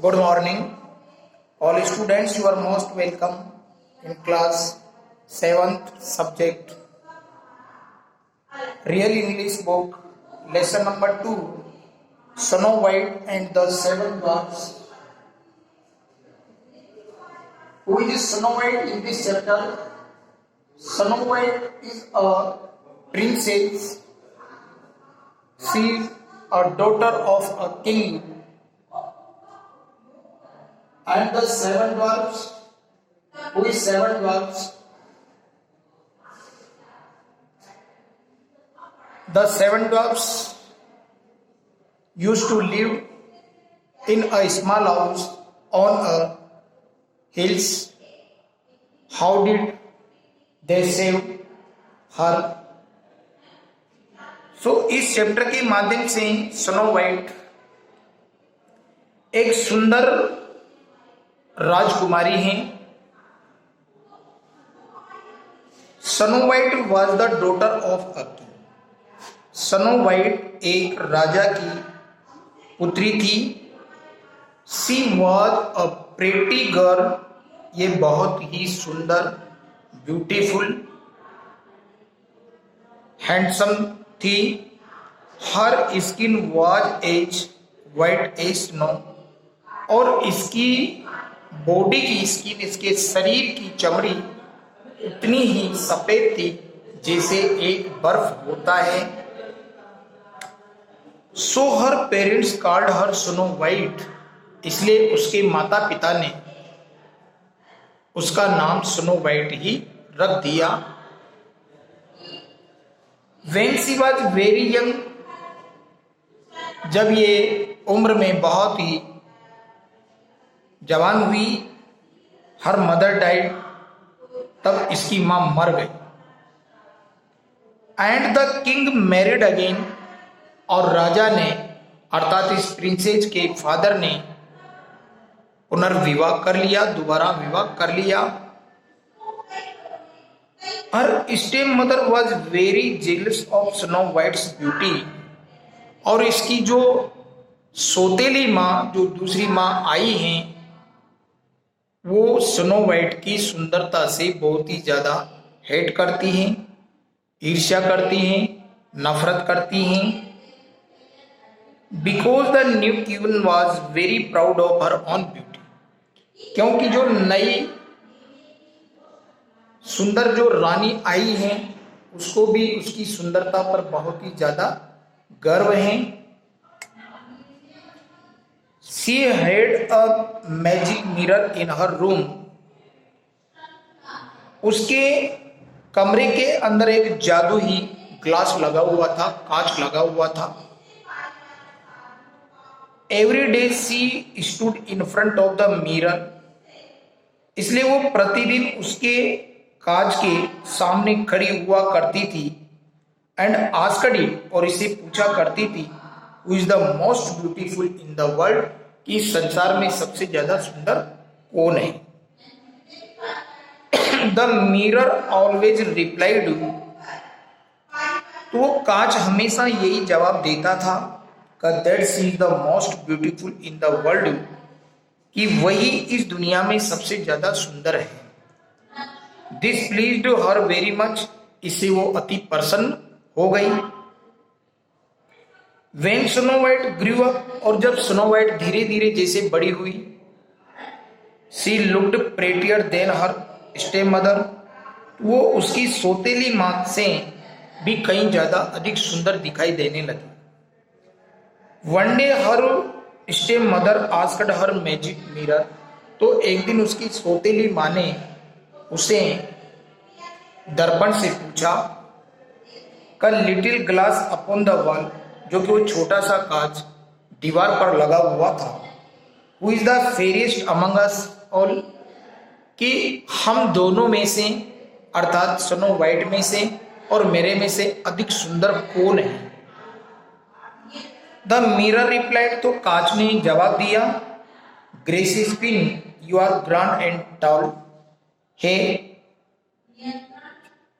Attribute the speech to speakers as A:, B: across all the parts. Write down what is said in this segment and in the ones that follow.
A: Good morning, all students. You are most welcome in class 7th subject Real English book, lesson number 2, Snow White and the Seven Dwarfs. Who is Snow White in this chapter? Snow White is a princess. She is a daughter of a king. And the seven dwarfs. Who is seven dwarfs? The seven dwarfs used to live in a small house on a hills. How did they save her? इस chapter के माध्यम से Snow White एक सुंदर राजकुमारी हैं। Snow White was the daughter of a king. Snow White एक राजा की पुत्री थी। She was a pretty girl. ये बहुत ही सुंदर, ब्यूटीफुल, हैंडसम थी। Her skin was as white as snow. और इसकी बॉडी की स्किन, इसके शरीर की चमड़ी उतनी ही सफेद थी जैसे एक बर्फ होता है। So her parents called her Snow White. इसलिए उसके माता पिता ने उसका नाम स्नो वाइट ही रख दिया। When she was very young, जब ये उम्र में बहुत ही जवान हुई, हर मदर डाइड, तब इसकी मां मर गई। And the king married again. और राजा ने अर्थात इस प्रिंसेस के फादर ने पुनर्विवाह कर लिया, दोबारा विवाह कर लिया। Her step mother was very jealous of Snow White's beauty. और इसकी जो सौतेली माँ, जो दूसरी माँ आई हैं, वो स्नो वाइट की सुंदरता से बहुत ही ज्यादा हेट करती हैं, ईर्ष्या करती हैं, नफरत करती हैं। Because the new queen was very proud of her on beauty. क्योंकि जो नई सुंदर जो रानी आई है, उसको भी उसकी सुंदरता पर बहुत ही ज्यादा गर्व है। She had a magic mirror in her room. उसके कमरे के अंदर एक जादू ही ग्लास लगा हुआ था, कांच लगा हुआ था। Every day she stood in front of the mirror. इसलिए वो प्रतिदिन उसके कांच के सामने खड़ी हुआ करती थी। एंड आस्क्ड इट, और इसे पूछा करती थी, who is the most beautiful in the world, कि संसार में सबसे ज्यादा सुंदर कौन है। The mirror always replied. तो वो कांच हमेशा यही जवाब देता था that she is the most beautiful in the world, कि वही इस दुनिया में सबसे ज्यादा सुंदर है। This pleased her very much. इससे वो अति प्रसन्न हो गई। When snow white grew up, और जब स्नो वाइट धीरे धीरे जैसे बड़ी हुई, she looked prettier than her step mother. वो उसकी सौतेली मां से भी कहीं ज्यादा अधिक सुंदर दिखाई देने लगी। One day her step mother asked her magic mirror. तो एक दिन उसकी सौतेली मां ने उसे दर्पण से पूछा, कल little glass upon the wall, जो कि वो छोटा सा कांच दीवार पर लगा हुआ था, who is the fairest among us all, कि हम दोनों में से, अर्थात स्नो वाइट में से और मेरे में से अधिक सुंदर कौन है। The mirror replied. तो कांच ने जवाब दिया, gracious queen, you are grand and tall. हे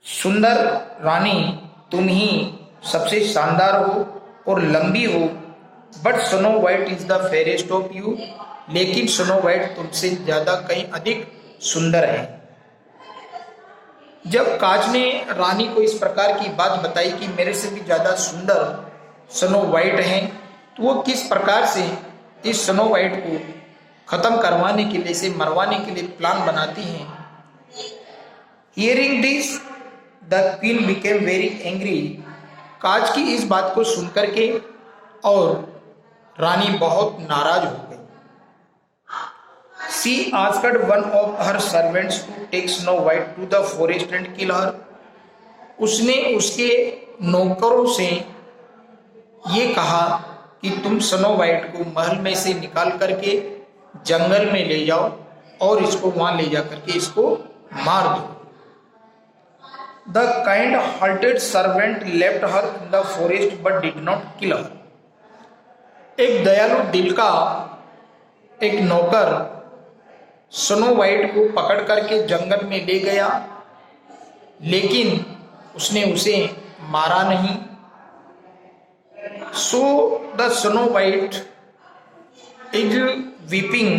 A: सुंदर रानी, तुम ही सबसे शानदार हो और लंबी हो। But snow White is the fairest of you, लेकिन स्नो वाइट तुमसे ज्यादा कहीं अधिक सुंदर है। जब काज ने रानी को इस प्रकार की बात बताई कि मेरे से भी ज्यादा सुंदर स्नो वाइट है, तो वो किस प्रकार से इस स्नो वाइट को खत्म करवाने के लिए, इसे मरवाने के लिए प्लान बनाती हैं। Hearing this the queen became very angry. Cause की इस बात को सुनकर के और रानी बहुत नाराज हो गई। She asked one of her servants to take Snow White to the forest and kill her. उसने उसके नौकरों से ये कहा कि तुम स्नो वाइट को महल में से निकाल करके जंगल में ले जाओ और इसको वहां ले जा करके इसको मार दो। The kind hearted servant left her in the forest but did not kill her. एक दयालु दिल का एक नौकर स्नो वाइट को पकड़ करके जंगल में ले गया, लेकिन उसने उसे मारा नहीं। So the snow White is weeping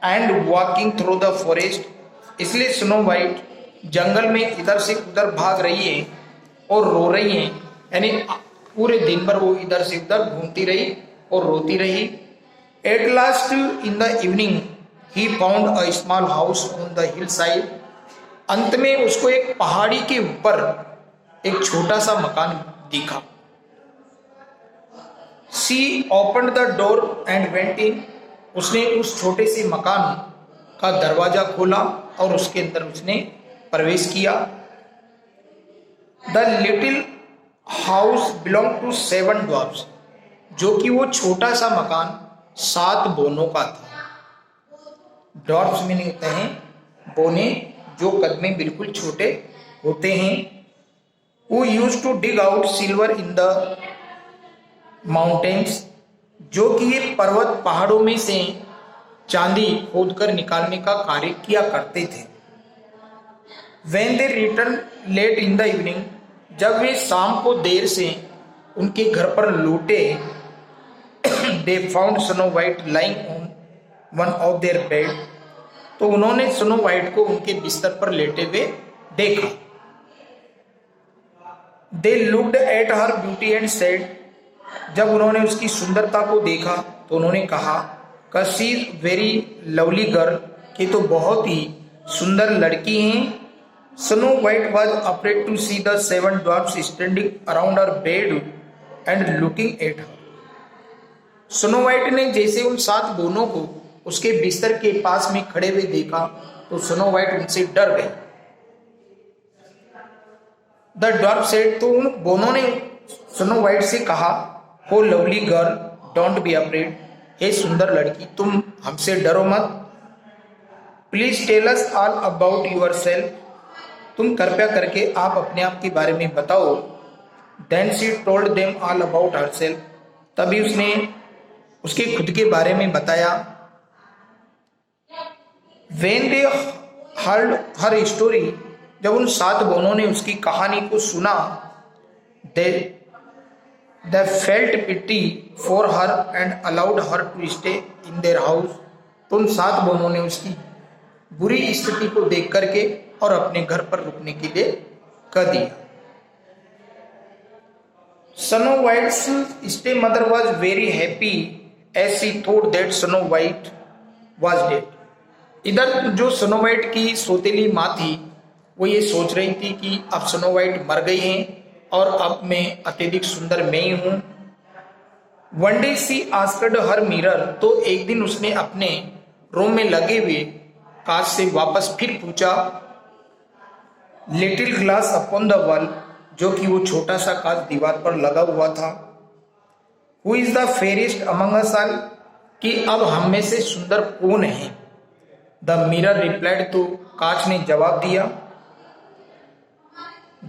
A: and walking through the forest. इसलिए स्नो वाइट जंगल में इधर से उधर भाग रही है और रो रही है, यानी पूरे दिन भर वो इधर से उधर घूमती रही और रोती रही। At last in the evening he found a small house on the hillside. अंत में उसको एक पहाड़ी के ऊपर एक छोटा सा मकान दिखा। She opened the door and went in. उसने उस छोटे से मकान का दरवाजा खोला और उसके अंदर उसने प्रवेश किया। The little house belonged to 7 dwarfs. जो कि वो छोटा सा मकान 7 बोनों का था। डॉर्फ्स में नहीं होते हैं बोने, जो कद में बिल्कुल छोटे होते हैं। वो use to dig out silver in the mountains, जो कि ये पर्वत पहाड़ों में से चांदी खोदकर निकालने का कार्य किया करते थे। When they returned late in the evening, जब वे शाम को देर से उनके घर पर लौटे, they found Snow White lying on one of their bed. तो उन्होंने स्नो वाइट को उनके बिस्तर पर लेटे हुए देखा। They looked at her beauty and said. जब उन्होंने उसकी सुंदरता को देखा तो उन्होंने कहा कि she is very lovely girl, कि तो बहुत ही सुंदर लड़की हैं। Snow White was afraid to see the 7 dwarfs standing around her bed and looking at her. Snow White ने जैसे उन 7 बोनों को उसके बिस्तर के पास में खड़े हुए देखा तो स्नो वाइट उनसे डर गई। द ड्वार्फ सेड, तो उन बोनों ने स्नो वाइट से कहा, oh lovely girl don't be afraid, हे सुंदर लड़की तुम हमसे डरो मत। Please tell us all about yourself, तुम कृपया करके आप अपने आप के बारे में बताओ। Then she told them all about herself, तभी उसने उसके खुद के बारे में बताया। When they heard her story, जब उन 7 बोनों ने उसकी कहानी को सुना, they felt pity for her and allowed her to stay in their house. तो उन 7 बोनों ने उसकी बुरी स्थिति को देख करके और अपने घर पर रुकने के लिए कह दिया। Snow White's stepmother was very happy as she thought that Snow White was dead. इधर जो स्नो वाइट की सौतेली माँ थी वो ये सोच रही थी कि अब स्नो वाइट मर गई हैं और अब मैं अत्यधिक सुंदर मैं ही हूं। वन डे सी आस्क्ड हर मिरर, तो एक दिन उसने अपने रूम में लगे हुए कांच से वापस फिर पूछा। Little glass upon the wall, जो कि वो छोटा सा कांच दीवार पर लगा हुआ था। Who is the fairest among us all, कि अब हम में से सुंदर कौन है। द मिरर रिप्लाइड, तो कांच ने जवाब दिया,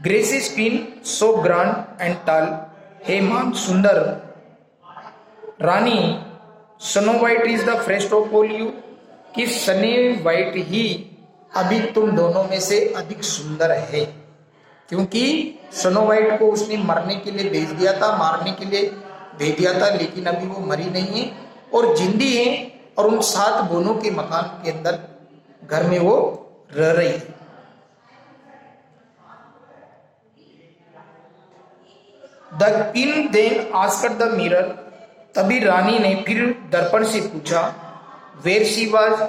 A: gracious queen so grand and tall, हे मान सुंदर रानी, Snow White is the fairest of all you, कि स्नो वाइट ही अभी तुम दोनों में से अधिक सुंदर है। क्योंकि स्नो वाइट को उसने मरने के लिए भेज दिया था, मारने के लिए भेज दिया था, लेकिन अभी वो मरी नहीं है और जिंदी है और उन 7 बोनों के मकान के अंदर घर में वो रह रही है। The king then asked the mirror, तभी रानी ने फिर दर्पण से पूछा where she was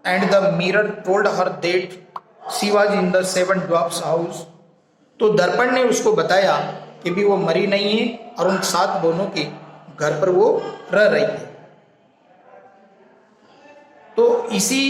A: and the mirror told her that she was in the 7 dwarfs house. तो दर्पण ने उसको बताया कि भी वो मरी नहीं है और उन 7 बोनों के घर पर वो रह रही है। तो इसी